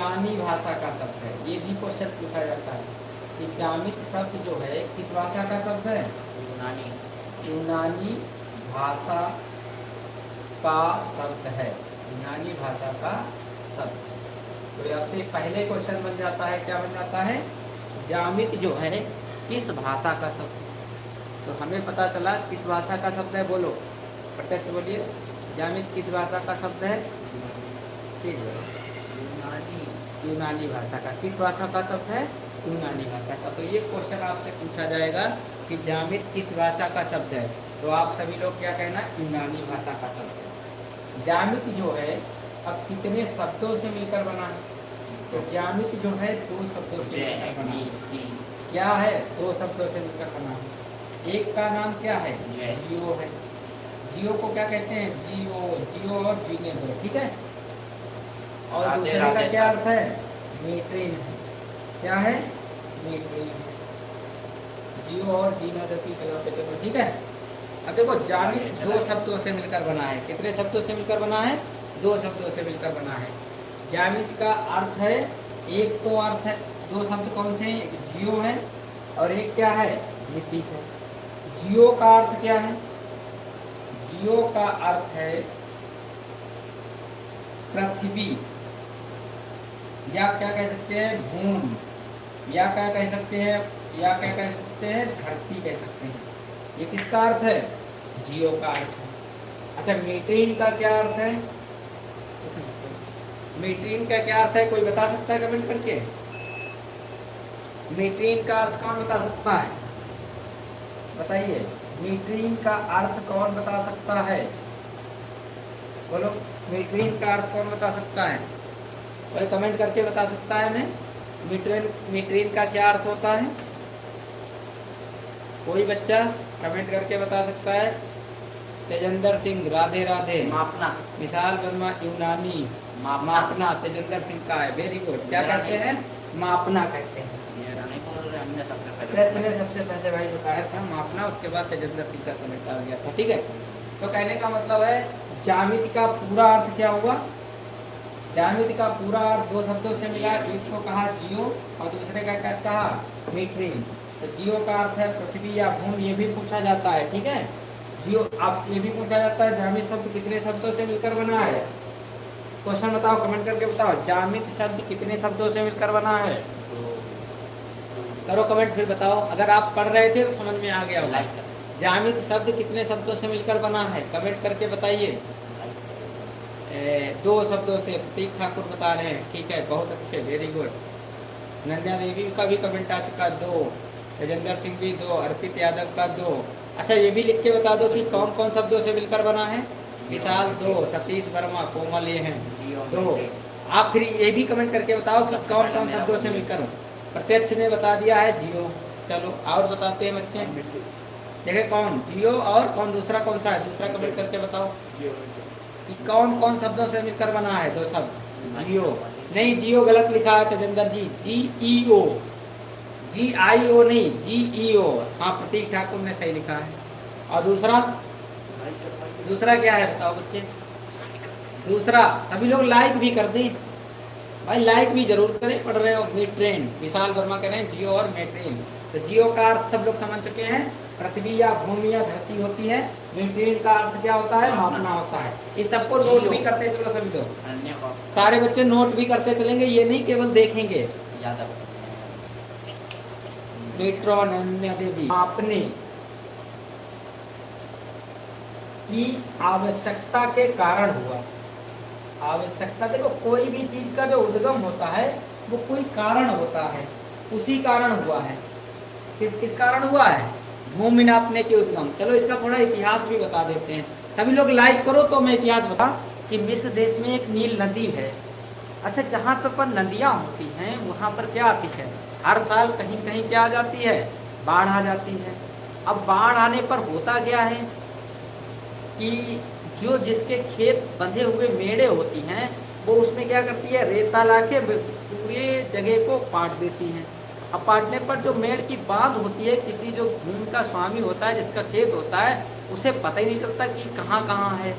यूनानी भाषा का शब्द है। ये भी क्वेश्चन पूछा जाता है कि जामित शब्द जो है किस भाषा का शब्द है? यूनानी। यूनानी भाषा का शब्द है। यूनानी भाषा का शब्द। तो आपसे पहले क्वेश्चन बन जाता है, क्या बन जाता है? जामित जो है किस भाषा का शब्द है। तो हमें पता चला किस भाषा का शब्द है, बोलो प्रत्यक्ष बोलिए। जामित किस भाषा का शब्द है? ठीक है, यूनानी भाषा का। किस भाषा का शब्द है? यूनानी भाषा का। तो ये क्वेश्चन आपसे पूछा जाएगा कि जामित किस भाषा का शब्द है, तो आप सभी लोग क्या कहना? यूनानी भाषा का शब्द है। जामित जो है अब कितने शब्दों से मिलकर बना है? तो जामित जो है 2 शब्दों से मिलकर बना है। क्या है? 2 शब्दों से मिलकर बना है। एक का नाम क्या है? जियो है। जियो को क्या कहते हैं? जियो, जियो और जीने दो, ठीक है। और दूसरे का क्या अर्थ है? मीट्रिन है। क्या है? मीट्रिन है। जियो और जीने दो की कलर पे चलो, ठीक है। अब देखो जामित 2 शब्दों से मिलकर बना है। कितने शब्दों से मिलकर बना है? 2 शब्दों से मिलकर बना है। जामित का अर्थ है, एक तो अर्थ है, 2 शब्द कौन से हैं? एक जियो है और एक क्या है? मिट्टी है। जियो का अर्थ क्या है? जियो का अर्थ है पृथ्वी, या क्या कह सकते हैं? भूमि, या क्या कह सकते हैं? या क्या कह सकते हैं? धरती कह सकते हैं। ये किसका अर्थ है? जियो का अर्थ है। अच्छा, मीट्रिन का क्या अर्थ है? मीट्रिन का क्या अर्थ है? कोई बता सकता है कमेंट करके? मीट्रिन का अर्थ कौन बता सकता है? बताइए, मीट्रिन का अर्थ कौन बता सकता है? बोलो, मीट्रिन का अर्थ कौन बता सकता है? कोई कमेंट करके बता सकता है हमें? मीट्रिन का क्या अर्थ होता है? कोई बच्चा कमेंट करके बता सकता है? तेजेंद्र सिंह, राधे राधे। मापना। विशाल वर्मा, यूनानी। मापना तेजेंद्र सिंह का है, वेरी गुड। क्या कहते हैं? मापना कहते हैं। ने सबसे पहले भाई बताया था मापना, उसके बाद तेजेंद्र सिंह का कमेंट आ गया था, ठीक है। तो कहने का मतलब है जामिति का पूरा अर्थ क्या हुआ? जामिति का पूरा अर्थ 2 शब्दों से मिला। एक को कहा जियो और दूसरे का क्या कहा? मीट्रिन। तो जियो का अर्थ है पृथ्वी या भूमि, ये भी पूछा जाता है, ठीक है। जियो, आप ये भी पूछा जाता है जामित शब्द कितने शब्दों से मिलकर बना है? क्वेश्चन बताओ, कमेंट करके बताओ, जामित शब्द कितने शब्दों से मिलकर बना है? करो कमेंट, फिर बताओ। अगर आप पढ़ रहे थे तो समझ में आ गया होगा। जामित शब्द कितने शब्दों से मिलकर बना है? कमेंट करके बताइए। 2 शब्दों से। प्रतीक ठाकुर बता रहे हैं, ठीक है, बहुत अच्छे, वेरी गुड। नंदा देवी का भी कमेंट आ चुका, 2। तेजेंद्र सिंह भी 2। अर्पित यादव का 2। अच्छा, ये भी लिख के बता दो कि कौन कौन शब्दों से मिलकर बना है? विशाल 2, सतीश वर्मा, कोमल ये हैं 2। आप फिर ये भी कमेंट करके बताओ कि कौन कौन शब्दों से मिलकर। प्रत्यक्ष ने बता दिया है जियो। चलो और बताते हैं बच्चे, देखे कौन? जियो और कौन? दूसरा कौन सा है? दूसरा कमेंट करके बताओ कि कौन कौन शब्दों से मिलकर बना है 2 शब्द? जियो नहीं, जियो गलत लिखा है तेजेंद्र जी, GEO, GIO नहीं, GEO। हाँ, प्रतीक ठाकुर ने सही लिखा है। और दूसरा क्या है बताओ बच्चे? दूसरा सभी लोग लाइक भी कर दें भाई, लाइक भी जरूर करें, पढ़ रहे हो। मीट्रेन, विशाल वर्मा कह रहे हैं जियो और मेट्रेन। तो जियो का अर्थ सब लोग समझ चुके हैं, पृथ्वी या भूमि या धरती होती है। मीट्रेन का अर्थ क्या होता है? मापना होता है। इस सबको नोट भी करते चलो सभी लोग, सारे बच्चे नोट भी करते चलेंगे, ये नहीं केवल देखेंगे। मेट्रोन, अन्य देवी। मापने की आवश्यकता के कारण हुआ। आवश्यकता, देखो कोई भी चीज का जो उद्गम होता है वो कोई कारण होता है, उसी कारण हुआ है। किस कारण हुआ है? भूमि नापने के उद्गम। चलो इसका थोड़ा इतिहास भी बता देते हैं। सभी लोग लाइक करो तो मैं इतिहास बता कि मिस्र देश में एक नील नदी है। अच्छा, जहाँ पर नदियाँ होती हैं वहाँ पर क्या आती है? हर साल कहीं कहीं क्या आ जाती है? बाढ़ आ जाती है। अब बाढ़ आने पर होता क्या है कि जो जिसके खेत बंधे हुए मेड़े होती हैं वो उसमें क्या करती है? रेता लाके पूरे जगह को पाट देती हैं। अब पाटने पर जो मेड़ की बांध होती है, किसी जो भूमि का स्वामी होता है, जिसका खेत होता है, उसे पता ही नहीं चलता कि कहाँ कहाँ है।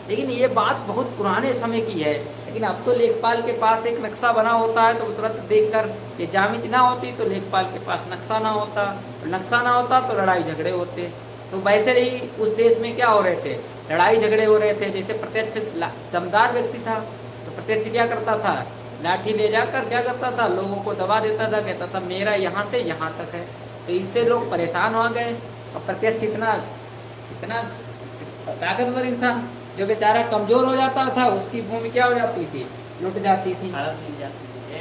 लेकिन ये बात बहुत पुराने समय की है, लेकिन लेकिन अब तो लेखपाल के पास एक नक्शा बना होता है, तो वो तुरंत देखकर, ये ज्यामिति ना होती तो लेखपाल के पास नक्शा ना होता, और नक्शा ना होता तो लड़ाई झगड़े होते। तो वैसे ही उस देश में क्या हो रहे थे, लड़ाई झगड़े हो रहे थे। जैसे प्रत्यक्ष दमदार व्यक्ति था, तो प्रत्यक्ष क्या करता था, लाठी ले जाकर क्या करता था, लोगों को दबा देता था, कहता था मेरा यहाँ से यहाँ तक है। तो इससे लोग परेशान हो गए। और प्रत्यक्ष इतना इतना ताकतवर इंसान, जो बेचारा कमजोर हो जाता था उसकी भूमि क्या हो जाती थी, लुट जाती थी।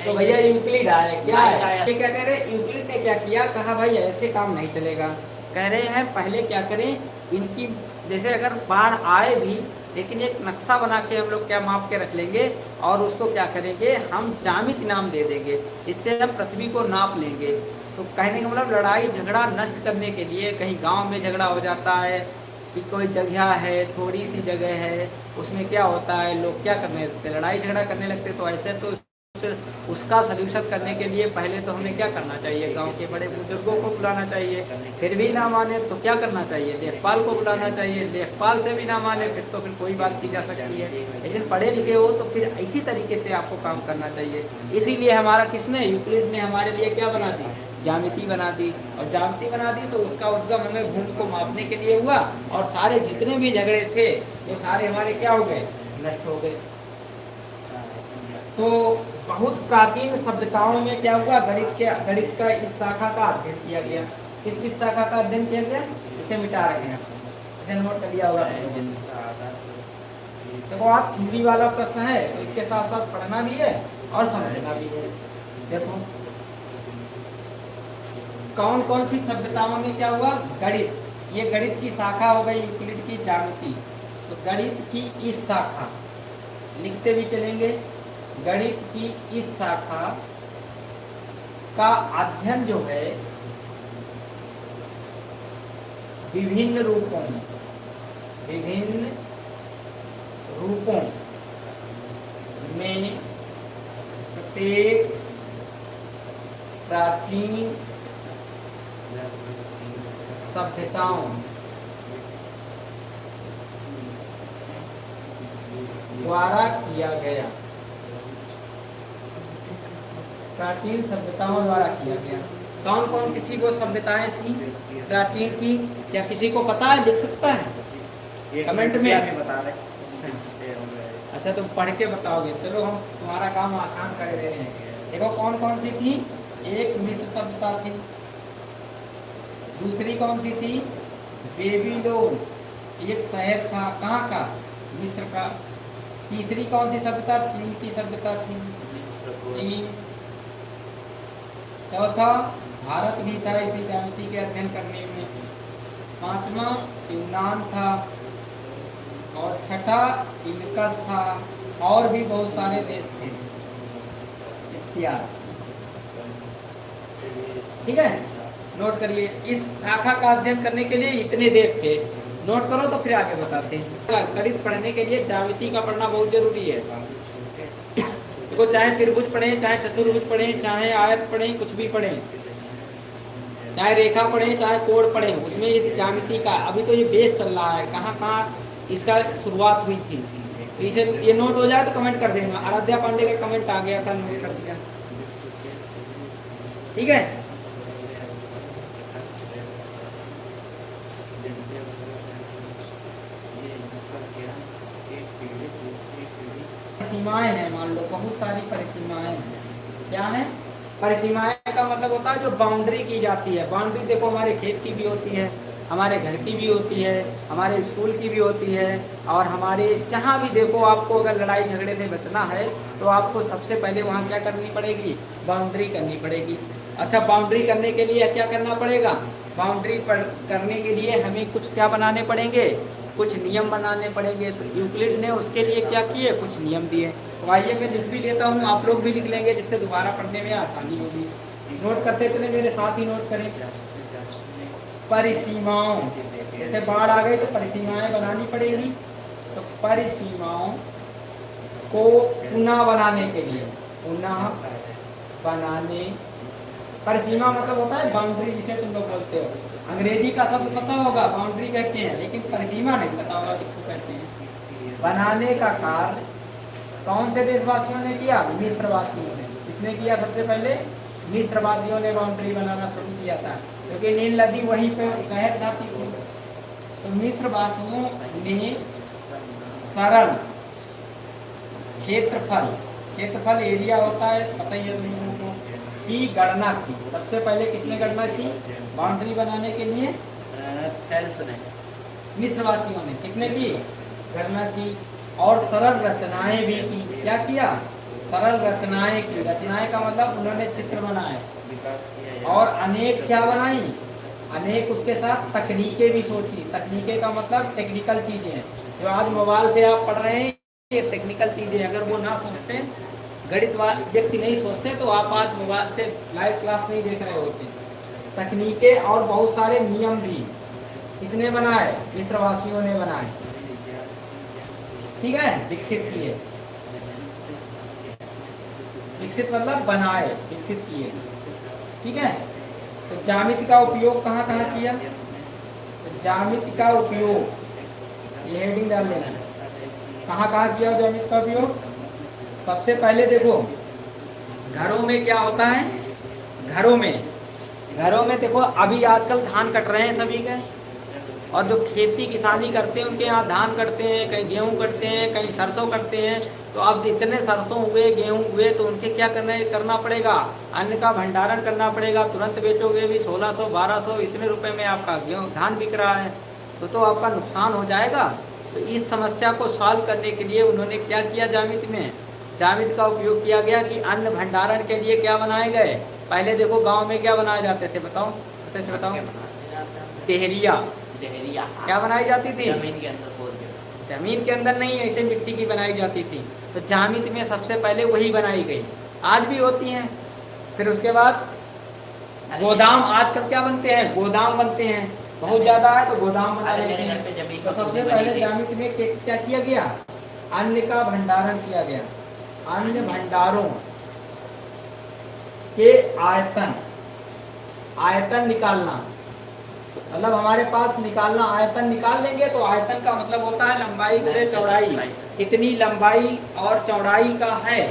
तो भैया यूक्लिड आए, क्या है ये, क्या कह रहे, यूक्लिड ने क्या किया, कहा भाई ऐसे काम नहीं चलेगा। कह रहे हैं पहले क्या करें, इनकी जैसे अगर बाढ़ आए भी, लेकिन एक नक्शा बना के हम लोग क्या माप के रख लेंगे, और उसको क्या करेंगे, हम जामित नाम दे देंगे, इससे हम पृथ्वी को नाप लेंगे। तो कहने का मतलब लड़ाई झगड़ा नष्ट करने के लिए, कहीं गांव में झगड़ा हो जाता है कि कोई जगह है, थोड़ी सी जगह है, उसमें क्या होता है, लोग क्या करने लगते, लड़ाई झगड़ा करने लगते। तो ऐसे तो उसका सल्यूशन करने के लिए पहले तो हमें क्या करना चाहिए, गांव के बड़े बुजुर्गों को बुलाना चाहिए। फिर भी ना माने तो क्या करना चाहिए, लेखपाल को बुलाना चाहिए। लेखपाल से भी ना माने फिर कोई बात की जा सकती है। लेकिन पढ़े लिखे हो तो फिर इसी तरीके से आपको काम करना चाहिए। इसीलिए हमारा किसने, यूक्लिड ने हमारे लिए क्या बना दी, ज्यामिति बना दी। और ज्यामिति बना दी तो उसका उद्गम हमें भूमि को मापने के लिए हुआ, और सारे जितने भी झगड़े थे वो सारे हमारे क्या हो गए, नष्ट हो गए। तो बहुत प्राचीन सभ्यताओं में क्या हुआ, गणित का इस शाखा का अध्ययन किया गया। किस शाखा का अध्ययन किया गया, इसे मिटा रहे हैं, इसे नोट कर लिया होगा। देखो आप थ्योरी वाला प्रश्न है तो इसके साथ साथ पढ़ना भी है और समझना भी है। देखो कौन कौन सी सभ्यताओं में क्या हुआ, गणित, ये गणित की शाखा हो गई, यूक्लिड की ज्यामिति। तो गणित की इस शाखा, लिखते भी चलेंगे, गणित की इस शाखा का अध्ययन जो है विभिन्न रूपों में प्रत्येक प्राचीन सभ्यताओं द्वारा किया गया, प्राचीन सभ्यताओं द्वारा किया गया। कौन कौन किसी को सभ्यताएं थी प्राचीन की, क्या किसी को पता है, लिख सकता है कमेंट में। अच्छा तो पढ़ के बताओगे, चलो हम तुम्हारा काम आसान कर दे रहे हैं। देखो कौन कौन सी थी, एक मिस्र सभ्यता थी, दूसरी कौन सी थी, बेबीलोन, एक शहर था, कहाँ का, मिस्र का। तीसरी कौन सी सभ्यता, चीन की सभ्यता थी, चीन। चौथा भारत भी था इसी ज्यामिति के अध्ययन करने में। पांचवा यूनान था, और छठा इनकस था, और भी बहुत सारे देश थे इत्यादि। ठीक है, नोट करिए, इस शाखा का अध्ययन करने के लिए इतने देश थे। नोट करो तो फिर आगे बताते हैं। गणित पढ़ने के लिए ज्यामिति का पढ़ना बहुत जरूरी है। देखो चाहे त्रिभुज पढ़ें, चाहे चतुर्भुज पढ़ें, चाहे आयत पढ़ें, कुछ भी पढ़ें, चाहे रेखा पढ़ें, चाहे कोण पढ़ें, उसमें इस ज्यामिति का अभी तो ये बेस चल रहा है, कहाँ कहाँ इसका शुरुआत हुई थी। तो इसे ये नोट हो जाए तो कमेंट कर देना। आराध्या पांडे का कमेंट आ गया था, नोट कर दिया। ठीक है, सीमाएं हैं, मान लो बहुत सारी परिसीमाएं हैं। क्या है, परिसीमाएं का मतलब होता है जो बाउंड्री की जाती है। बाउंड्री देखो हमारे खेत की भी होती है, हमारे घर की भी होती है, हमारे स्कूल की भी होती है, और हमारे जहाँ भी देखो आपको अगर लड़ाई झगड़े से बचना है तो आपको सबसे पहले वहाँ क्या करनी पड़ेगी, बाउंड्री करनी पड़ेगी। अच्छा, बाउंड्री करने के लिए क्या करना पड़ेगा, बाउंड्री करने के लिए हमें कुछ क्या बनाने पड़ेंगे, कुछ नियम बनाने पड़ेंगे। तो यूक्लिड ने उसके लिए क्या किए, कुछ नियम दिए। तो आइए मैं लिख भी लेता हूँ, आप लोग भी लिख लेंगे जिससे दोबारा पढ़ने में आसानी होगी। नोट करते चले, मेरे साथ ही नोट करें। परिसीमाओं, जैसे बाढ़ आ गई तो परिसीमाएं बनानी पड़ेगी। तो परिसीमाओं को पुनः बनाने के लिए, पुनः बनाने, परिसीमा मतलब होता है बाउंड्री, जिसे तुम लोग बोलते हो। अंग्रेजी का शब्द पता होगा, बाउंड्री कहते हैं, लेकिन परिसीमा नहीं पता होगा किसको कहते हैं। बनाने का कार्य कौन से देशवासियों ने किया? मिस्रवासियों ने। किसने किया सबसे पहले? मिस्रवासियों ने बाउंड्री बनाना शुरू किया था, क्योंकि नील नदी वहीं पे बह जाती थी। तो मिस्रवासियों ने सरल क्षेत्रफल एरिया होता है, पता ही है तुम लोगों को, की गणना की। सबसे पहले किसने गणना की बाउंड्री बनाने के लिए? मिस्रवासियों ने। किसने की? गणना की। और सरल रचनाएं भी की। क्या किया? सरल रचनाएं की। रचनाएं का मतलब उन्होंने चित्र बनाए। और अनेक क्या बनाई? अनेक उसके साथ तकनीकें भी सोची। तकनीकें का मतलब टेक्निकल चीजें हैं, जो आज मोबाइल से आप पढ़ रहे हैं, ये टेक्निकल चीजें। अगर वो ना सोचते, गणित व्यक्ति नहीं सोचते, तो आप आज मोबाइल से लाइव क्लास नहीं देख रहे होते। तकनीकें और बहुत सारे नियम भी किसने बनाए? मिस्रवासियों ने बनाए। ठीक है, विकसित किए। विकसित मतलब बनाए, विकसित किए। ठीक है, तो ज्यामिति का उपयोग कहाँ कहाँ किया? तो ज्यामिति का उपयोग, ये हेडिंग डाल लेना, कहाँ कहाँ किया ज्यामिति का उपयोग? सबसे पहले देखो, घरों में क्या होता है? घरों में देखो, अभी आजकल धान कट रहे हैं सभी के, और जो खेती किसानी करते हैं उनके यहाँ धान कटते हैं, कहीं गेहूँ कटते हैं, कहीं सरसों कटते हैं। तो अब इतने सरसों हुए, गेहूँ हुए, तो उनके क्या करना पड़ेगा? अन्न का भंडारण करना पड़ेगा। तुरंत बेचोगे भी 1600 1200 इतने रुपए में आपका गेहूँ धान बिक रहा है, तो आपका नुकसान हो जाएगा। तो इस समस्या को सॉल्व करने के लिए उन्होंने क्या किया? ज्यामिति में ज्यामिति का उपयोग किया गया कि अन्न भंडारण के लिए क्या बनाए गए? पहले देखो गाँव में क्या बनाए जाते थे? बताओ। डेहरिया क्या बनाई जाती थी? जमीन के अंदर नहीं, ऐसे मिट्टी की बनाई जाती थी। तो ज्यामिति में सबसे पहले वही बनाई गई, आज भी होती हैं। फिर उसके बाद गोदाम, आजकल क्या बनते हैं? गोदाम बनते हैं, बहुत ज्यादा है तो गोदाम बनाए जाते हैं। तो सबसे पहले ज्यामिति में क्या किया गया? अन्न का भंडारण किया गया। अन्न भंडारों के आयतन निकालना, मतलब हमारे पास निकालना, आयतन निकाल लेंगे। तो आयतन का मतलब होता है लंबाई गुणे चौड़ाई। कितनी लंबाई और चौड़ाई का है,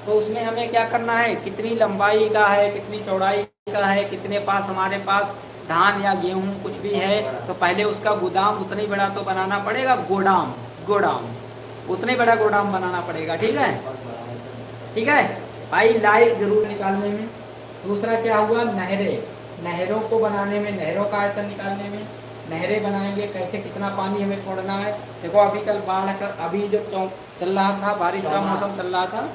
तो उसमें हमें क्या करना है? कितनी लंबाई का है, कितनी चौड़ाई का है, कितने पास हमारे पास धान या गेहूं कुछ भी है, तो पहले उसका गोदाम उतना ही बड़ा तो बनाना पड़ेगा। गोदाम उतना ही बड़ा गोदाम बनाना पड़ेगा। ठीक है भाई, लाइक जरूर निकालने में। दूसरा क्या हुआ? नहरों को बनाने में, नहरों का आयतन निकालने में। नहरें बनाएंगे कैसे, कितना पानी हमें छोड़ना है। देखो अभी कल बाढ़ का, अभी जब चल रहा था, बारिश का मौसम चल रहा था,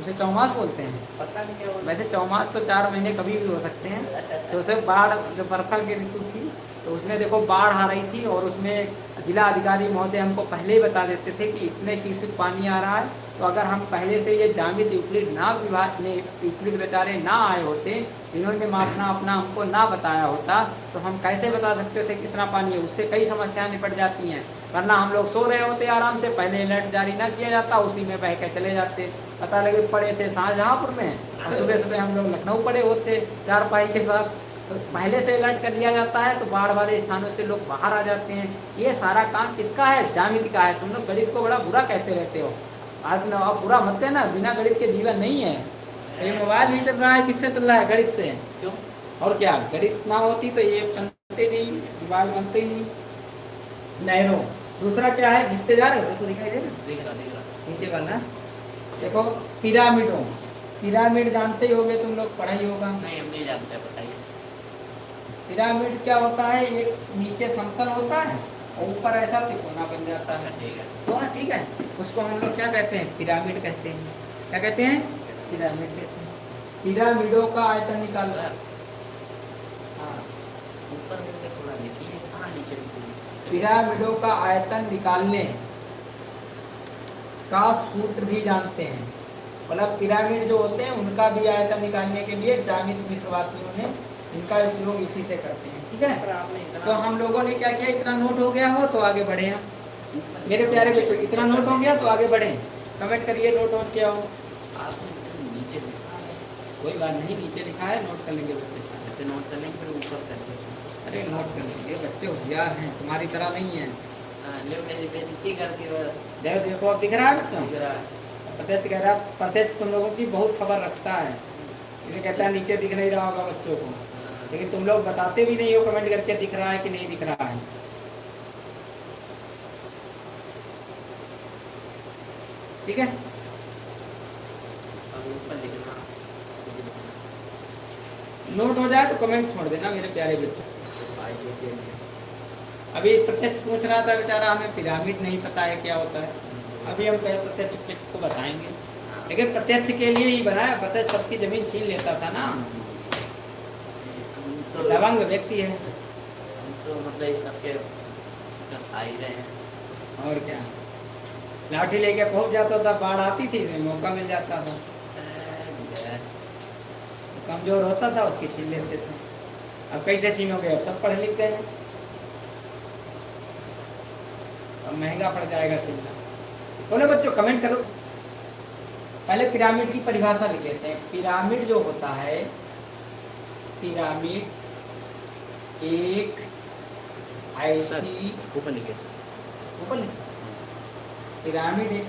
उसे चौमास बोलते हैं। पता नहीं क्या, वैसे चौमास तो 4 महीने कभी भी हो सकते हैं। तो उसे बाढ़, जो वर्षा की ऋतु थी, तो उसमें देखो बाढ़ आ रही थी, और उसमें जिला अधिकारी महोदय हमको पहले ही बता देते थे कि इतने क्यूसेक पानी आ रहा है। तो अगर हम पहले से ये ज्यामिति यूक्लिड बेचारे ना आए होते, इन्होंने मापना अपना हमको ना बताया होता, तो हम कैसे बता सकते थे कितना पानी है? उससे कई समस्याएं निपट जाती हैं। वरना हम लोग सो रहे होते आराम से, पहले अलर्ट जारी ना किया जाता, उसी में बह के चले जाते। पता लगे पड़े थे शाहजहाँपुर में, और सुबह हम लोग लखनऊ पड़े होते चारपाई के साथ। तो पहले से अलर्ट कर दिया जाता है, तो बाढ़ वाले स्थानों से लोग बाहर आ जाते हैं। ये सारा काम किसका है? ज्यामिति का है। तुम लोग गणित को बड़ा बुरा कहते रहते हो। आज ना आप बुरा मत कहना, बिना गणित के जीवन नहीं है। ये मोबाइल नहीं चल रहा है, किससे चल रहा है? गणित से। क्यों? और क्या, गणित ना होती तो ये बनते नहीं, मोबाइल बनते ही नहीं। नहरों, दूसरा क्या है? लिखते जा रहे हो, देखो दिखाई दे रहा, नीचे वाला देखो। पिरामिड जानते ही होगे तुम लोग, पढ़ाई होगा। नहीं, हम नहीं जानते, बताइए। पिरामिड क्या होता है? एक नीचे समतल होता है और ऊपर ऐसा तिकोना बन जाता है। ठीक है, उसको हम लोग क्या कहते हैं? पिरामिड कहते हैं। क्या कहते हैं? पिरामिड कहते हैं। पिरामिडों का आयतन निकालना। पिरामिडों का आयतन निकालने का सूत्र भी जानते हैं। मतलब पिरामिड जो होते हैं उनका भी आयतन निकालने के लिए ज्यामिति मिस्रवासियों ने इनका उपयोग इसी से करते हैं। ठीक है, तो हम लोगों ने क्या किया? इतना नोट हो गया हो तो आगे बढ़े हम। मेरे प्यारे बच्चों, इतना नोट हो गया तो आगे बढ़े। कमेंट करिए नोट हो क्या हो। नीचे कोई बात नहीं, नीचे लिखा है, नोट कर लेंगे बच्चे सारे। नोट कर लेंगे, फिर ऊपर करके। अरे नोट कर लेंगे, बच्चे होशियार हैं, तुम्हारी तरह नहीं है। देखो अब दिख रहा है बच्चों? प्रत्यक्ष कह रहा प्रत्यक्ष तुम लोगों की बहुत खबर रखता है, इसे कहता है नीचे दिख नहीं रहा होगा बच्चों को, लेकिन तुम लोग बताते भी नहीं हो कमेंट करके दिख रहा है कि नहीं दिख रहा है। ठीक है, नोट हो जाए तो कमेंट छोड़ देना मेरे प्यारे बच्चे। अभी प्रत्यक्ष पूछ रहा था बेचारा, हमें पिरामिड नहीं पता है क्या होता है, अभी हम पहले प्रत्यक्ष को बताएंगे। लेकिन प्रत्यक्ष के लिए ही बनाया, प्रत्यक्ष सबकी जमीन छीन लेता था ना, तो दबंग व्यक्ति है, तो मतलब सबके आ ही रहे हैं। और क्या, लाठी लेके पहुंच जाता था, बाढ़ आती थी इसमें मौका मिल जाता था, कमजोर होता था उसकी छीन लेते थे। अब कैसे छीनोगे, अब सब पढ़े लिख गए हैं, अब महंगा पड़ जाएगा छीनना। बोलो बच्चों कमेंट करो। पहले पिरामिड की परिभाषा लिख लेते हैं। पिरामिड जो होता है, पिरामिड एक ऐसी, ऊपर लिखे, पिरामिड एक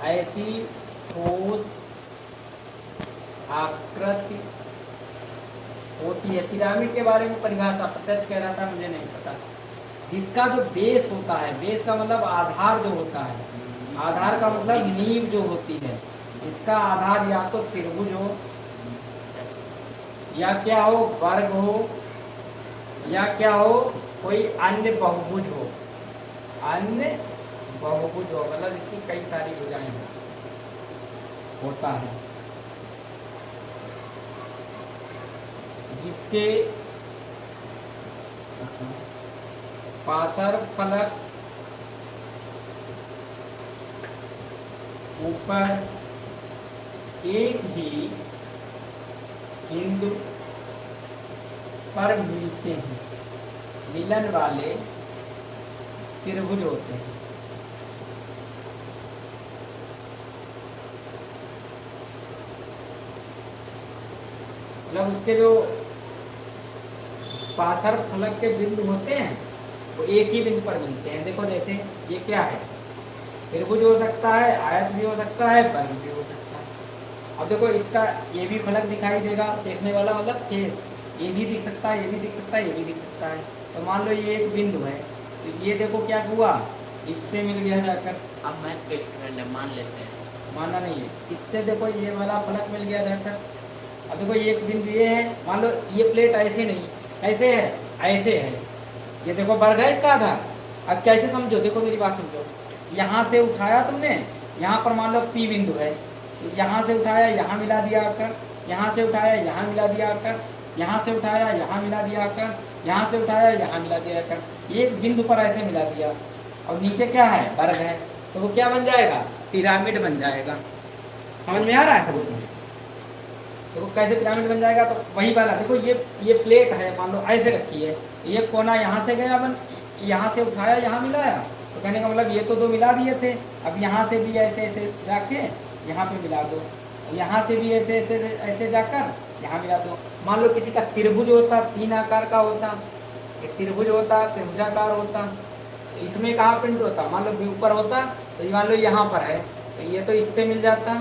ऐसी ठोस आकृति होती है। पिरामिड के बारे में परिभाषा प्रत्यक्ष कह रहा था, मुझे नहीं पता। जिसका जो बेस होता है, बेस का मतलब आधार जो होता है, आधार का मतलब नींव जो होती है, इसका आधार या तो त्रिभुज हो, या क्या हो, वर्ग हो, या क्या हो, कोई अन्य बहुभुज हो, अन्य बहुभुज हो, मतलब इसकी कई सारी भुजाएं होता है, जिसके पार्श्व फलक ऊपर एक ही बिंदु पर मिलते हैं, मिलन वाले त्रिभुज होते हैं। मतलब उसके जो पार्श्व फलक के बिंदु होते हैं वो एक ही बिंदु पर मिलते हैं। देखो जैसे ये क्या है, त्रिभुज हो सकता है, आयत भी हो सकता है, वर्ग भी हो सकता है। अब देखो इसका ये भी फलक दिखाई देगा, देखने वाला मतलब फेस, ये भी दिख सकता है, ये भी दिख सकता है, ये भी दिख सकता है। तो मान लो ये एक बिंदु है, तो ये देखो क्या हुआ, इससे मिल गया जाकर। अब मैं मान लेते हैं, माना नहीं है, इससे देखो ये वाला फलक मिल गया जाकर। अब देखो ये एक बिंदु ये है, मान लो ये प्लेट ऐसे नहीं, ऐसे है, ऐसे है, ये देखो वर्ग है इसका आधार। अब कैसे समझो, देखो मेरी बात समझो, यहाँ से उठाया तुमने, यहाँ पर मान लो P बिंदु है, यहाँ से उठाया यहाँ मिला दिया आकर, यहाँ से उठाया यहाँ मिला दिया आकर, यहाँ से उठाया यहाँ मिला दिया आकर, यहाँ से उठाया यहाँ मिला दिया आकर, एक बिंदु पर ऐसे मिला दिया। और नीचे क्या है, वर्ग है, तो वो क्या बन जाएगा, पिरामिड बन जाएगा। समझ में आ रहा है सब? देखो कैसे पिरामिड बन जाएगा, तो वही वाला देखो, ये प्लेट है, मान लो ऐसे रखी है, ये कोना यहाँ से गया बन, यहाँ से उठाया यहाँ मिलाया, तो कहने का मतलब ये तो दो मिला दिए थे, अब यहाँ से भी ऐसे ऐसे जाके यहाँ पे मिला दो, यहाँ से भी ऐसे ऐसे ऐसे जाकर यहाँ मिला दो। मान लो किसी का त्रिभुज होता, 3 आकार का होता, एक त्रिभुज होता, त्रिभुजाकार होता, तो इसमें कहाँ प्रिंट होता, मान लो ऊपर होता, तो ये मान लो यहाँ पर है, तो ये तो इससे मिल जाता,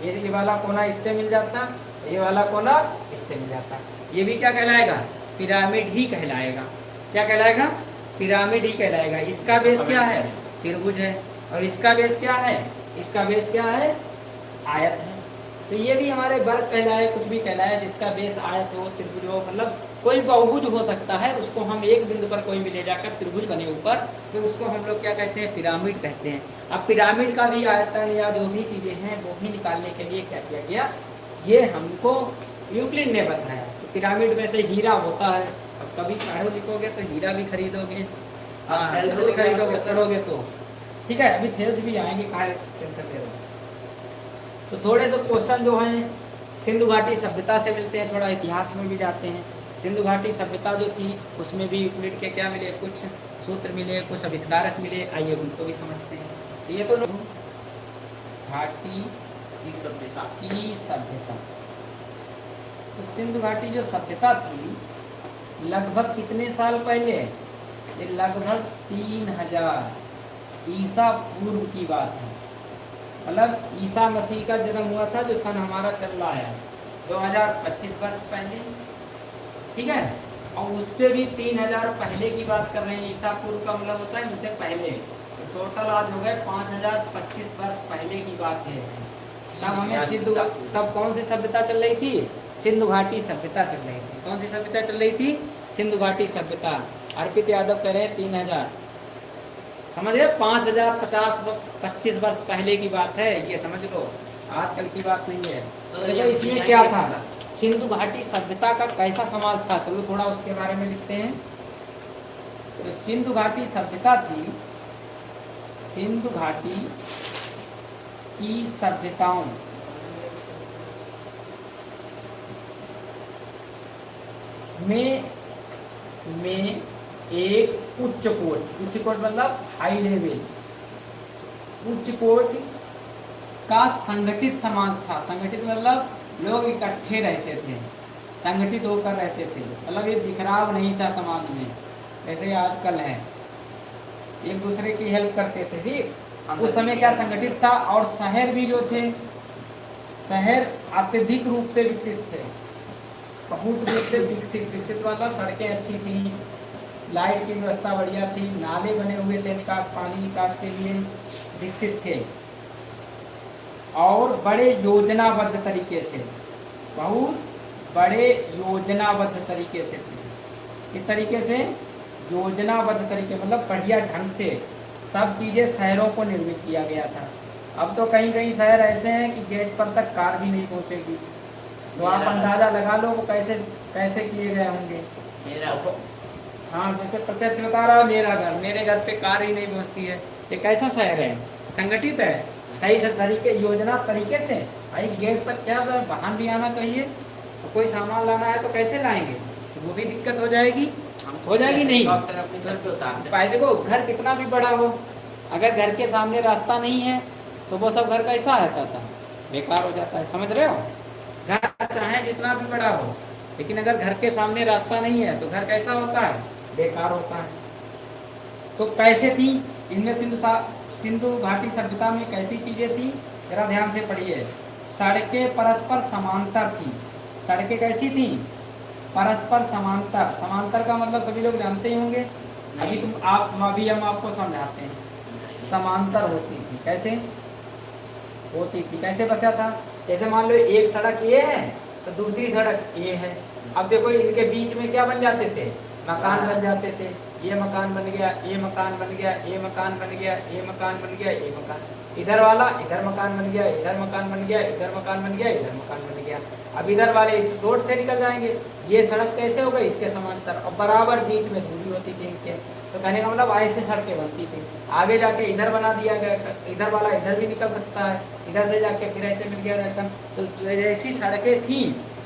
ये वाला कोना इससे मिल जाता, ये वाला कोना इससे मिल जाता, ये भी क्या कहलाएगा, पिरामिड ही कहलाएगा। क्या कहलाएगा, पिरामिड ही कहलाएगा। इसका बेस क्या है, त्रिभुज है, और इसका बेस क्या है, इसका बेस क्या है, आयत है। तो ये भी हमारे वर्ग कहलाए, कुछ भी कहलाए, जिसका बेस आयत हो, त्रिभुज हो, मतलब कोई बहुभुज हो सकता है, उसको हम एक बिंदु पर कोई भी ले जाकर त्रिभुज बने ऊपर, तो उसको हम लोग क्या कहते हैं, पिरामिड कहते हैं। अब पिरामिड का भी आयतन या जो भी चीज़ें हैं वो भी निकालने के लिए क्या किया गया, ये हमको यूक्लिड ने बताया। तो पिरामिड में से हीरा होता है, अब कभी पढ़ो लिखोगे तो हीरा भी खरीदोगे, थेल्स भी खरीदोगे, पढ़ोगे तो ठीक है, अभी थेल्स भी आएंगे, कहाँ टेंशन ले रहे हो। तो थोड़े से क्वेश्चन जो हैं सिंधु घाटी सभ्यता से मिलते हैं, थोड़ा इतिहास में भी जाते हैं। सिंधु घाटी सभ्यता जो थी उसमें भी यूक्लिड के क्या मिले, कुछ सूत्र मिले, कुछ आविष्कारक मिले, आइए उनको भी समझते हैं। ये तो घाटी की सभ्यता, तो सिंधु घाटी जो सभ्यता थी लगभग कितने साल पहले, ये लगभग 3000 ईसा पूर्व की बात है। मतलब ईसा मसीह का जन्म हुआ था, जो सन हमारा चल रहा है 2025 वर्ष पहले, ठीक है। और उससे भी 3000 पहले की बात कर रहे हैं। ईसा पूर्व का मतलब होता है उनसे पहले, तो टोटल आज हो गए 5025 वर्ष पहले की बात है। तब हमें तब कौन सी सभ्यता चल रही थी? सिंधु घाटी सभ्यता चल रही थी। कौन सी सभ्यता चल रही थी? सिंधु घाटी सभ्यता। अर्पित यादव कह रहे हैं 3000, समझे? 5025 वर्ष पहले की बात है, ये समझ लो, आजकल की बात नहीं है। तो देखो इसमें क्या था, सिंधु घाटी सभ्यता का कैसा समाज था, चलो थोड़ा उसके बारे में लिखते हैं। तो सिंधु घाटी सभ्यता थी, सिंधु घाटी की सभ्यताओं में एक उच्च कोट मतलब हाई लेवल, उच्च कोट का संगठित समाज था। संगठित मतलब लोग इकट्ठे रहते थे, संगठित होकर रहते थे, मतलब ये बिखराव नहीं था समाज में जैसे आजकल है, एक दूसरे की हेल्प करते थे। ठीक, उस समय क्या संगठित था। और शहर भी जो थे, शहर अत्यधिक रूप से विकसित थे, बहुत रूप से विकसित मतलब सड़कें अच्छी थी, लाइट की व्यवस्था बढ़िया थी, नाले बने हुए थे निकास, पानी निकास के लिए विकसित थे, और बड़े योजनाबद्ध तरीके से, बहुत बड़े योजनाबद्ध तरीके से थे। इस तरीके से योजनाबद्ध तरीके मतलब बढ़िया ढंग से सब चीज़ें शहरों को निर्मित किया गया था। अब तो कहीं कहीं शहर ऐसे हैं कि गेट पर तक कार भी नहीं पहुंचेगी, तो आप अंदाज़ा लगा लो वो कैसे कैसे किए गए होंगे। हाँ, जैसे प्रत्यक्ष बता रहा, मेरे घर पे कार ही नहीं पहुंचती है। ये कैसा शहर है? संगठित है, सही तरीके योजना तरीके से। भाई गेट पर क्या वाहन भी आना चाहिए, तो कोई सामान लाना है तो कैसे लाएंगे, तो वो भी दिक्कत हो जाएगी नहीं। देखो घर कितना भी बड़ा हो, अगर घर के सामने रास्ता नहीं है तो वो सब घर कैसा रहता था, बेकार हो जाता है। समझ रहे हो? घर चाहे जितना भी बड़ा हो, लेकिन अगर घर के सामने रास्ता नहीं है तो घर कैसा होता है, बेकार होता है। तो कैसे थी इनमें सिंधु घाटी सभ्यता में कैसी चीजें थी, जरा ध्यान से पढ़िए। सड़कें परस्पर समांतर थी। सड़कें कैसी थी? परस्पर समांतर। समांतर का मतलब सभी लोग जानते ही होंगे, अभी हम आपको समझाते हैं। समांतर होती थी, कैसे होती थी, कैसे बसा था? जैसे मान लो एक सड़क ये है तो दूसरी सड़क ये है, अब देखो इनके बीच में क्या बन जाते थे, मकान बन जाते थे। ये मकान बन गया, ये मकान बन गया, ये मकान बन गया, ये मकान बन गया, ये मकान, इधर वाला इधर मकान बन गया, इधर मकान बन गया, इधर मकान बन गया, इधर मकान बन गया। अब इधर वाले इस रोड से निकल जाएंगे, ये सड़क कैसे हो गई, इसके समांतर, और बराबर बीच में दूरी होती थी इनके। तो कहने का मतलब ऐसे सड़कें बनती थी। आगे जाके इधर बना दिया गया, इधर वाला इधर भी निकल सकता है, इधर से जाके फिर ऐसे मिल गया जाकर। तो जैसी सड़कें थी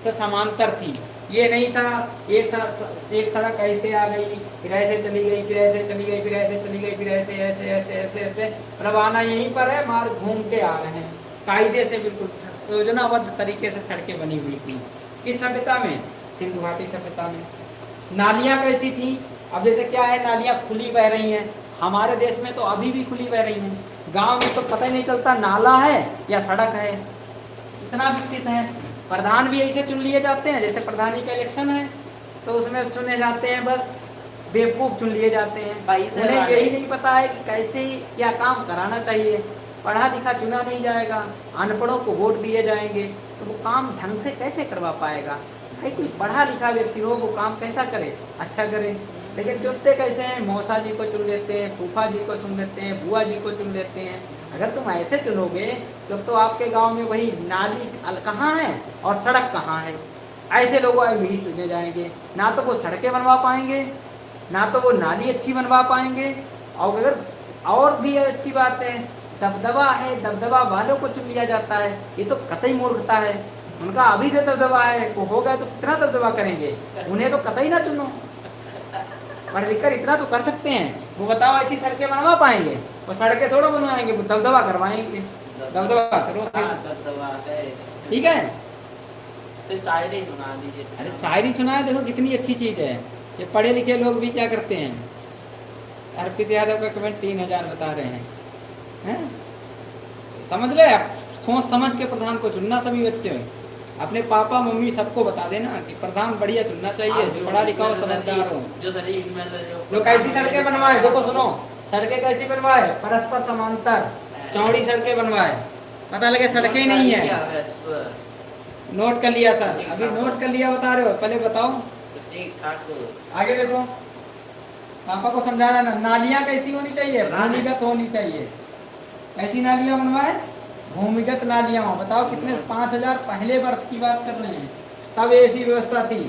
तो समांतर थी, ये नहीं था एक सड़क ऐसे आ गई, फिर ऐसे चली गई, फिर ऐसे चली गई, फिर ऐसे चली गई, फिर ऐसे ऐसे ऐसे ऐसे ऐसे, मतलब आना यहीं पर है, मार घूम के आ रहे हैं। कायदे से बिल्कुल योजनाबद्ध तरीके से सड़कें बनी हुई थी इस सभ्यता में, सिंधु घाटी सभ्यता में। नालियाँ कैसी थी? अब जैसे क्या है, नालियाँ खुली बह रही हैं, हमारे देश में तो अभी भी खुली बह रही हैं। गांव में तो पता ही नहीं चलता नाला है या सड़क है, इतना विकसित है। प्रधान भी ऐसे चुन लिए जाते हैं, जैसे प्रधानी का इलेक्शन है तो उसमें चुने जाते हैं, बस बेवकूफ़ चुन लिए जाते हैं। उन्हें यही नहीं पता है कि कैसे क्या काम कराना चाहिए। पढ़ा लिखा चुना नहीं जाएगा, अनपढ़ों को वोट दिए जाएंगे, तो वो काम ढंग से कैसे करवा पाएगा? भाई कोई पढ़ा लिखा व्यक्ति हो, वो काम कैसा करे, अच्छा करे। लेकिन चुनते कैसे हैं? मौसा जी को चुन लेते हैं, फूफा जी को चुन लेते हैं, बुआ जी को चुन लेते हैं। अगर तुम ऐसे चुनोगे तो आपके गांव में वही नाली कहाँ है और सड़क कहाँ है, ऐसे लोग वही चुने जाएंगे। ना तो वो सड़कें बनवा पाएंगे, ना तो वो नाली अच्छी बनवा पाएंगे। और अगर और भी अच्छी बात है, दबदबा है, दबदबा वालों को चुन लिया जाता है, ये तो कतई मूर्खता है। उनका अभी से दबदबा है, वो हो गया तो कितना दबदबा करेंगे, उन्हें तो कतई ना चुनो। पढ़ लिख कर इतना तो कर सकते हैं, वो बताओ ऐसी सड़कें बनवा पाएंगे? वो सड़कें थोड़ा बनवाएंगे, वो दबदबा करवाएंगे। दबदबा करो, ठीक है। तो शायरी सुना दीजिए। अरे शायरी सुनाए, देखो कितनी अच्छी चीज़ है। ये पढ़े लिखे लोग भी क्या करते हैं। अर्पित यादव का कमेंट 3000 बता रहे हैं, समझ ले आप, सोच समझ के प्रधान को चुनना। सभी बच्चे अपने पापा मम्मी सबको बता देना कि प्रधान बढ़िया चुनना चाहिए, जो पढ़ा लिखा हो, समझदार हो, जो कैसी सड़कें बनवाए। देखो सुनो, सड़कें कैसी बनवाए, परस्पर समांतर चौड़ी सड़कें बनवाए, पता लगे सड़कें ही नहीं है। नोट कर लिया सर, अभी नोट कर लिया बता रहे हो, पहले बताओ आगे देखो। पापा को समझाना ना, नालियां कैसी होनी चाहिए, भूमिगत होनी चाहिए। ऐसी नालियां बनवाए, भूमिगत नालियां हो। बताओ कितने 5000 पहले वर्ष की बात कर रहे हैं, तब ऐसी व्यवस्था थी।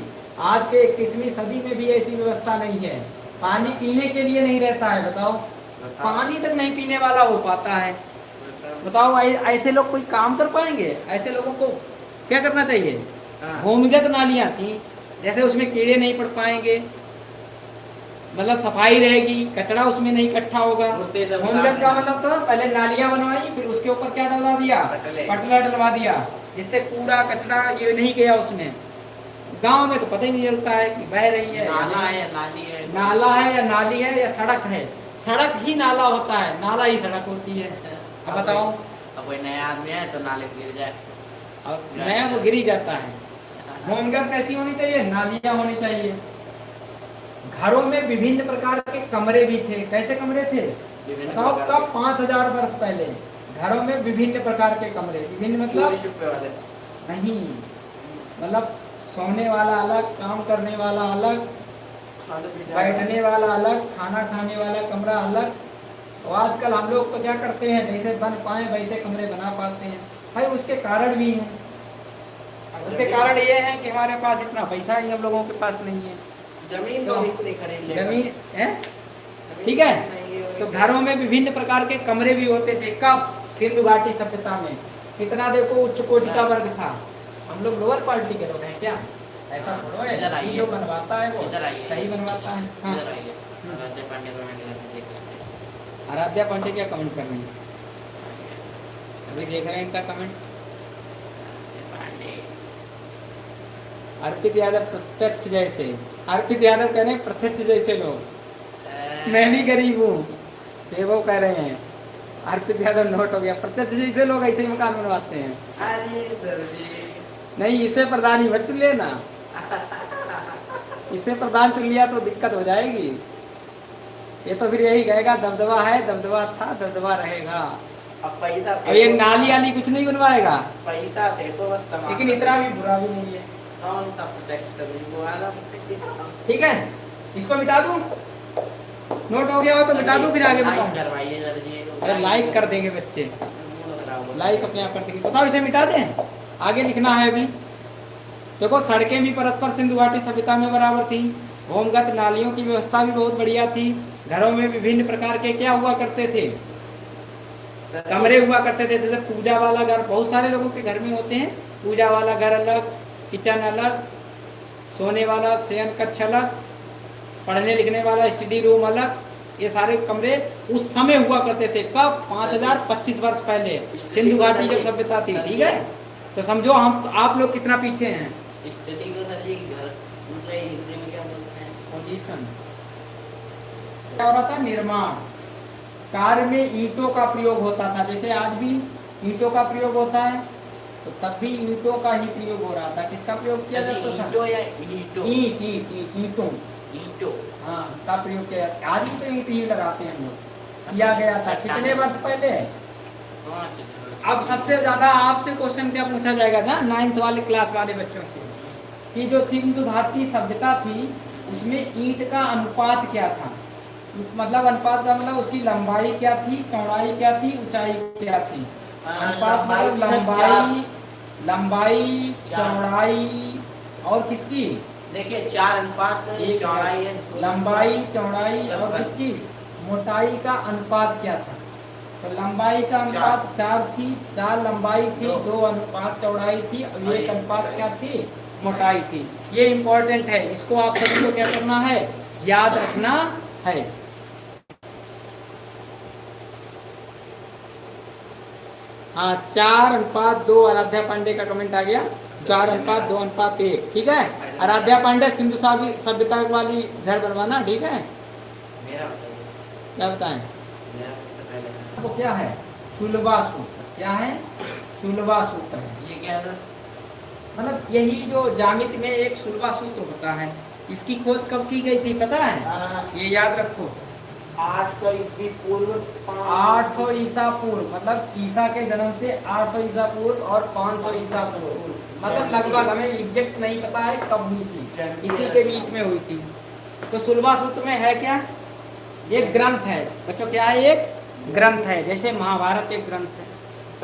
आज के 21वीं सदी में भी ऐसी व्यवस्था नहीं है। पानी पीने के लिए नहीं रहता है, बताओ पानी तक नहीं पीने वाला हो पाता है। बताओ ऐसे लोग कोई काम कर पाएंगे? ऐसे लोगों को क्या करना चाहिए? भूमिगत नालियां थी, जैसे उसमें कीड़े नहीं पड़ पाएंगे, मतलब सफाई रहेगी, कचरा उसमें नहीं इकट्ठा होगा। भूमिगत का मतलब था पहले नालियां बनवाई, फिर उसके ऊपर क्या डलवा दिया, पटला डलवा दिया, जिससे कूड़ा कचरा ये नहीं गया उसमें। गांव में तो पता ही नहीं चलता है कि बह रही है, नाला है, नाली है, नाला है या नाली है या सड़क है। सड़क ही नाला होता है, नाला ही सड़क होती है। अब बताओ, अब कोई नया आदमी है तो नाले गिर जाए, अब नया वो गिर ही जाता है। भूमिगत कैसी होनी चाहिए, नालियां होनी चाहिए। घरों में विभिन्न प्रकार के कमरे भी थे। कैसे कमरे थे बताओ? कब? 5000 वर्ष पहले घरों में विभिन्न प्रकार के कमरे। विभिन्न मतलब नहीं, मतलब सोने वाला अलग, काम करने वाला अलग, बैठने वाला अलग, खाना खाने वाला कमरा अलग। तो आजकल हम लोग तो क्या करते हैं, जैसे बन पाए वैसे कमरे बना पाते हैं। भाई उसके कारण भी हैं। उसके कारण ये है कि हमारे पास इतना पैसा ही हम लोगों के पास नहीं है। जमीन तो इतनी खरीद ले, जमीन है, ठीक है। तो घरों में विभिन्न प्रकार के कमरे भी होते थे। कब? सिंधु घाटी सभ्यता में। कितना देखो उच्च कोटि का वर्ग था। हम लोग लोअर क्वालिटी के लोग हैं क्या? ऐसा थोड़ा है, जो बनवाता है वो सही बनवाता है। हाँ। आराध्या पांडे क्या कमेंट कर रही है? अभी देख रहे हैं इनका कमेंट। अर्पित यादव प्रत्यक्ष जैसे, अर्पित यादव कह रहे हैं प्रत्यक्ष जैसे लोग। मैं भी गरीब हूँ, ये वो कह रहे हैं। अर्पित यादव नोट हो गया, प्रत्यक्ष जैसे लोग ऐसे ही मकान बनवाते हैं। नहीं, इसे प्रधान ही मत चुन लेना, इसे प्रधान चुन लिया तो दिक्कत हो जाएगी। ये तो फिर यही कहेगा दबदबा है, दबदबा था, दबदबा रहेगा। अब पैसा, अब ये नाली आली कुछ नहीं बनवाएगा, पैसा फेंको बस। लेकिन इतना भी बुरा भी नहीं है। कौन सा प्रत्यक्ष वो वाला? ठीक है, इसको मिटा दूं? नोट हो गया हो तो मिटा दूं, फिर आगे बताऊं। अरे लाइक कर देंगे बच्चे, लाइक अपने आप कर देंगे। बताओ इसे मिटा दें, आगे लिखना है अभी। देखो सड़कें भी परस्पर सिंधु घाटी सभ्यता में बराबर थी। भूमिगत नालियों की व्यवस्था भी बहुत बढ़िया थी। घरों में विभिन्न प्रकार के क्या हुआ करते थे, कमरे हुआ करते थे। जैसे पूजा वाला घर बहुत सारे लोगों के घर में होते हैं। पूजा वाला घर अलग, किचन अलग, सोने वाला शयन कक्ष अलग, पढ़ने लिखने वाला स्टडी रूम अलग। ये सारे कमरे उस समय हुआ करते थे। कब? 5025 वर्ष पहले सिंधु घाटी जब सभ्यता थी। ठीक है, तो समझो हम आप लोग कितना पीछे हैं। स्टडी को सर जी घर मतलब हिंदी में क्या बोलते हैं? पोजीशन। क्या हो रहा था? निर्माण कार्य में ईंटों का प्रयोग होता था। जैसे आज भी ईंटों का प्रयोग होता है, तो तब भी ईंटों का ही प्रयोग हो रहा था। किसका प्रयोग किया जाता था? ईंटों या ईंटों? ईंट ईंट ईंट ईंटों, ईंटों हाँ का प्रयोग किया। आज भी तो ईंट ही लगाते हैं हम लोग। किया गया था कितने वर्ष पहले? अब सबसे ज्यादा आपसे क्वेश्चन क्या पूछा जाएगा था 9th वाले क्लास वाले बच्चों से, कि जो सिंधु घाटी सभ्यता थी उसमें ईंट का अनुपात क्या था। मतलब अनुपात का मतलब उसकी लंबाई क्या थी, चौड़ाई क्या थी, ऊंचाई क्या थी। अनुपात मतलब लंबाई, चौड़ाई और किसकी? देखिए 4 अनुपात चौड़ाई है, लंबाई, चौड़ाई और किसकी? मोटाई का अनुपात क्या था? तो लंबाई का अनुपात 4 थी, 4 लंबाई थी, 2 अनुपात चौड़ाई थी और 1 अनुपात क्या थी? मोटाई थी। ये इम्पोर्टेंट है, इसको आप सभी को क्या करना है? याद रखना है। हाँ, 4:2 आराध्या पांडे का कमेंट आ गया। 4:2:1। ठीक है, आराध्या पांडे सिंधु सभ्यता वाली घर बनवाना। ठीक है, मेरा क्या बताएं? मेरा वो क्या है? शुलवासु। क्या है? सुलभा सूत्र है। ये क्या है? मतलब यही जो ज्यामिति में एक सुलभा सूत्र होता है, इसकी खोज कब की गई थी पता है? ये याद रखो, 800 ईस्वी पूर्व 800 ईसा पूर्व, मतलब ईसा के जन्म से 800 ईसा पूर्व और 500 ईसा पूर्व, मतलब लगभग हमें एग्जैक्ट नहीं पता है कब हुई थी, इसी के बीच में हुई थी। तो सुलभा सूत्र में है क्या? एक ग्रंथ है बच्चों, क्या है? एक ग्रंथ है। जैसे महाभारत एक ग्रंथ है,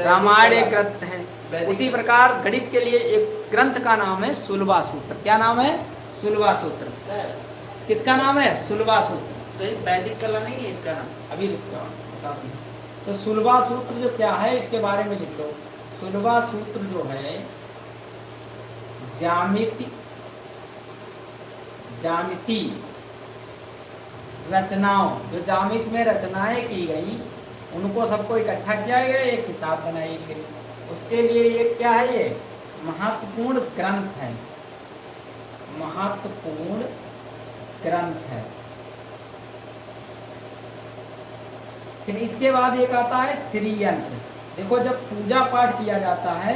रामायण एक ग्रंथ है, उसी प्रकार गणित के लिए एक ग्रंथ का नाम है सुलभा सूत्र। क्या नाम है? सुलभा सूत्र। किसका नाम है? सुलभा सूत्र। सही, वैदिक कला नहीं है इसका नाम? अभी लिखता हूँ, बताती हूँ। तो सुलभा सूत्र जो क्या है इसके बारे में लिख लो। सुलभा सूत्र जो है ज्यामिति रचनाओं, जो ज्यामिति में रचनाएं की गई उनको सबको इकट्ठा किया गया, एक किताब बनाई गई। उसके लिए ये क्या है? ये महत्वपूर्ण ग्रंथ है, महत्वपूर्ण ग्रंथ है। फिर इसके बाद एक आता है श्री यंत्र। देखो जब पूजा पाठ किया जाता है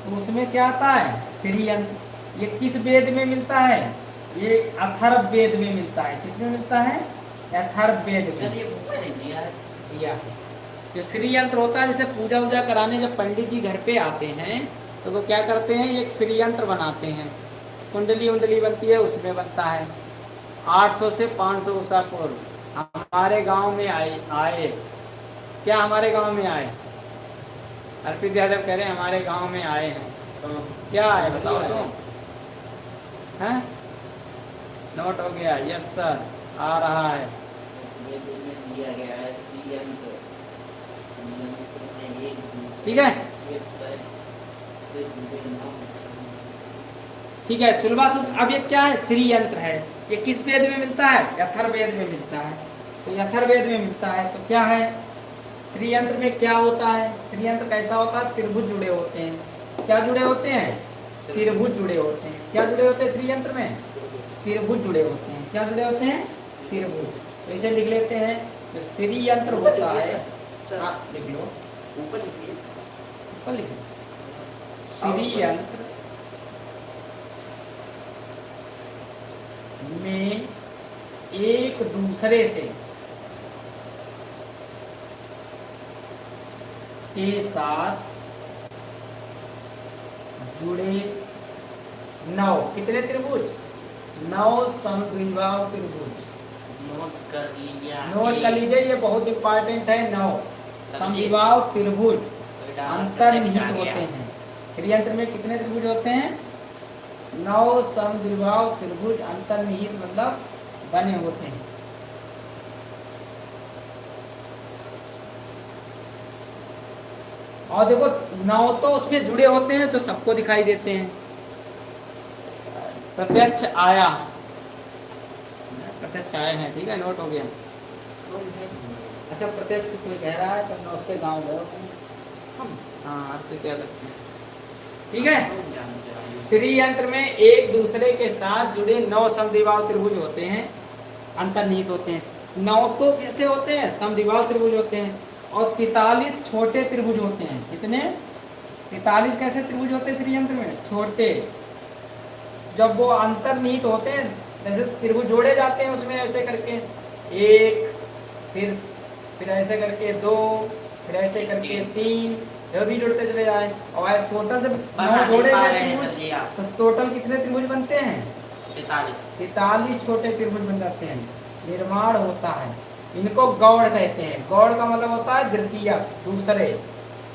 तो उसमें क्या आता है? श्री यंत्र। ये किस वेद में मिलता है? ये अथर्व वेद में मिलता है। किसमें मिलता है? अथर्व वेद में। ये ऊपर नहीं दिया है। दिया है। जो श्री यंत्र होता है, जैसे पूजा वूजा कराने जब पंडित जी घर पे आते हैं तो वो क्या करते हैं? एक श्री यंत्र बनाते हैं, कुंडली उंडली बनती है, उसमें बनता है। 800 से 500 ईसा पूर्व हमारे गांव में आए। क्या हमारे गांव में आए? अर्पित यादव कह रहे हैं हमारे गांव में आए हैं। तो क्या है बताओ तुम? हैं? नोट हो गया? यस सर, आ रहा है। वेद में दिया गया है श्री यंत्र। ठीक है, ठीक है। सुलभा सूत्र। अब ये क्या है? श्री यंत्र है। ये किस वेद में मिलता है? अथर्ववेद में मिलता है। तो अथर्ववेद में मिलता है तो क्या है? श्री यंत्र में क्या होता है? श्री यंत्र कैसा होता है? त्रिभुज जुड़े होते हैं। क्या जुड़े होते हैं? त्रिभुज जुड़े होते हैं। क्या जुड़े होते हैं श्री यंत्र में? त्रिभुज जुड़े होते हैं। क्या जुड़े होते हैं? त्रिभुज। तो इसे लिख लेते हैं। जो श्री यंत्र होता है, हाँ लिख लो, ऊपर लिखिए, ऊपर लिखो। श्री यंत्र में एक दूसरे से के साथ जुड़े 9 कितने त्रिभुज? 9 समद्विबाहु त्रिभुज। नोट कर लिया। नोट कर लीजिए, ये बहुत इंपॉर्टेंट है। 9 समद्विबाहु त्रिभुज अंतर्निहित होते हैं। श्री यंत्र में कितने त्रिभुज होते हैं? 9 समद्विबाहु त्रिभुज अंतर्निहित, मतलब बने होते हैं। और देखो 9 तो उसमें जुड़े होते हैं जो सबको दिखाई देते हैं। प्रत्यक्ष आया, प्रत्यक्ष आए हैं, ठीक है, नोट हो गया। अच्छा, प्रत्यक्ष कोई कह रहा है, तब मैं उसके गाँव गया हम। हाँ, आपसे क्या लगता है? ठीक है। श्री यंत्र में एक दूसरे के साथ जुड़े 9 समद्विबाहु त्रिभुज होते हैं, अंतर्निहित होते हैं। 9 तो किससे होते हैं? समद्विबाहु त्रिभुज होते हैं। और 43 छोटे त्रिभुज होते हैं। कितने? 43 कैसे त्रिभुज होते हैं श्री यंत्र में? छोटे। जब वो अंतर्निहित होते हैं, जैसे त्रिभुज जोड़े जाते हैं उसमें ऐसे करके 1, फिर ऐसे करके 2, फिर ऐसे करके 3, जो भी जुड़ते चले जाए। और टोटल जब 9 जोड़े त्रिभुज तो टोटल कितने त्रिभुज बनते हैं? 43 छोटे त्रिभुज बन जाते हैं, निर्माण होता है। इनको गौड़ कहते हैं। गौड़ का मतलब होता है द्वितीय, दूसरे।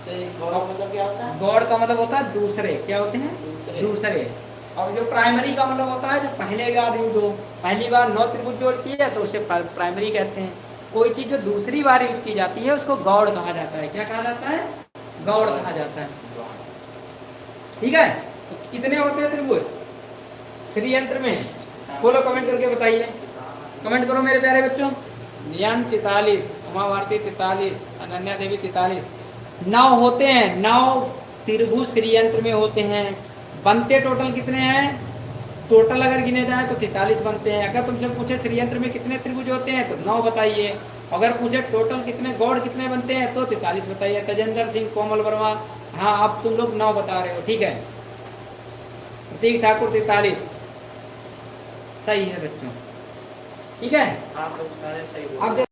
गौड़ मतलब क्या होता है? गौड़ का मतलब होता है दूसरे। क्या होते हैं? दूसरे। और जो प्राइमरी का मतलब होता है जो पहली बार 9 त्रिभुज जोड़ की है तो उसे प्राइमरी कहते हैं। कोई चीज जो दूसरी बार यूज की जाती है उसको गौड़ कहा जाता है। क्या कहा जाता है? गौड़ कहा जाता है। ठीक है। तो कितने होते हैं त्रिभुज श्री यंत्र में? बोलो, कमेंट करके बताइए। कमेंट करो मेरे प्यारे बच्चों। नियम 43, उमा भारती 43, अनन्या देवी 43। 9 होते हैं। 9 त्रिभुज श्री यंत्र में होते हैं। बनते टोटल कितने हैं? टोटल अगर गिने जाए तो 43 बनते हैं। अगर तुमसे पूछे श्री यंत्र में कितने त्रिभुज होते हैं तो 9 बताइए। अगर पूछे टोटल कितने गौड़ कितने बनते हैं तो 43 बताइए। तजेंद्र सिंह, कोमल वर्मा, हाँ अब तुम लोग 9 बता रहे हो, ठीक है। प्रतीक ठाकुर 43 सही है बच्चों, ठीक है। आप लोग सारे सही बोल अब रहे हैं।